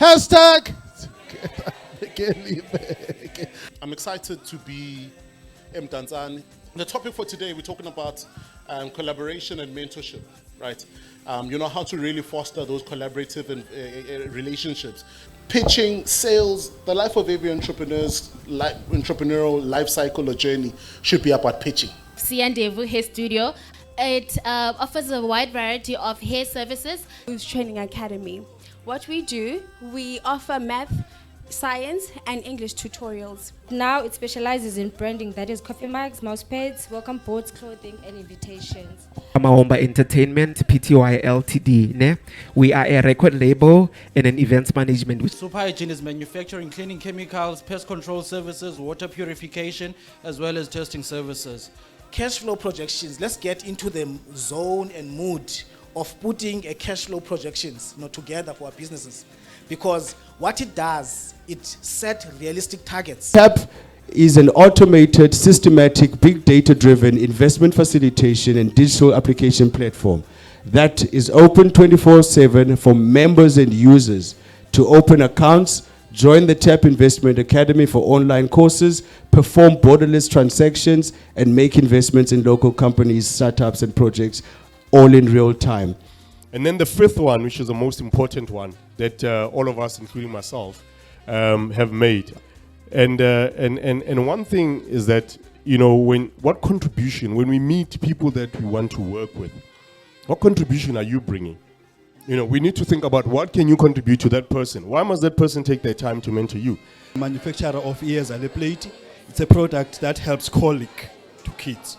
Hashtag. I'm excited to be Mdantsane. The topic for today, we're talking about collaboration and mentorship, right? How to really foster those collaborative and relationships. Pitching, sales, the life of every entrepreneurial life cycle or journey should be about pitching. Siyandevu Hair Studio. It offers a wide variety of hair services. Youth Training Academy. What we do, we offer math, science, and English tutorials. Now it specializes in branding, that is coffee mugs, mouse pads, welcome boards, clothing, and invitations. Mahomba Entertainment, Pty Ltd. Ne? We are a record label and an events management. Super Hygiene is manufacturing cleaning chemicals, pest control services, water purification, as well as testing services. Cash flow projections, let's get into the zone and mood of putting a cash flow projections together for our businesses. Because what it does, it set realistic targets. TAP is an automated, systematic, big data-driven investment facilitation and digital application platform that is open 24/7 for members and users to open accounts, join the TAP Investment Academy for online courses, perform borderless transactions, and make investments in local companies, startups, and projects all in real time. And then the fifth one, which is the most important one that all of us, including myself, have made. And one thing is that, when we meet people that we want to work with, what contribution are you bringing? We need to think about what can you contribute to that person? Why must that person take their time to mentor you? Manufacturer of ears and a plate. It's a product that helps colic to kids.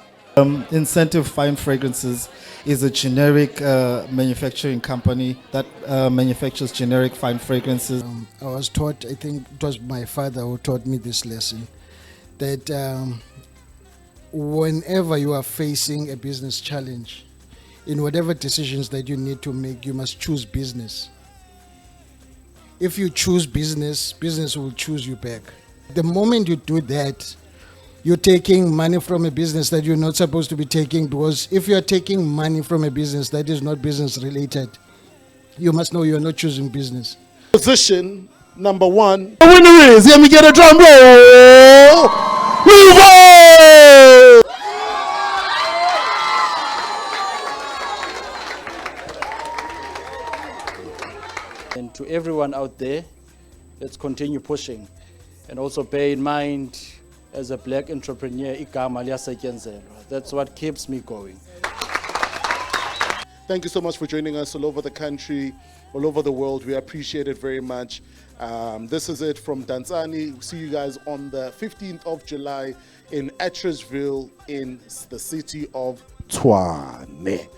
Incentive Fine Fragrances is a generic manufacturing company that manufactures generic fine fragrances. I was taught, I think it was my father who taught me this lesson, that whenever you are facing a business challenge, in whatever decisions that you need to make, you must choose business. If you choose business, business will choose you back. The moment you do that, you're taking money from a business that you're not supposed to be taking, because if you're taking money from a business that is not business related, you must know you're not choosing business. Position number 1. The winner is, let me get a drum roll. Move on! And to everyone out there, let's continue pushing. And also bear in mind, as a black entrepreneur, that's what keeps me going. Thank you so much for joining us all over the country, all over the world. We appreciate it very much. This is it from Mdantsane. See you guys on the 15th of July in Attersville in the city of Tshwane.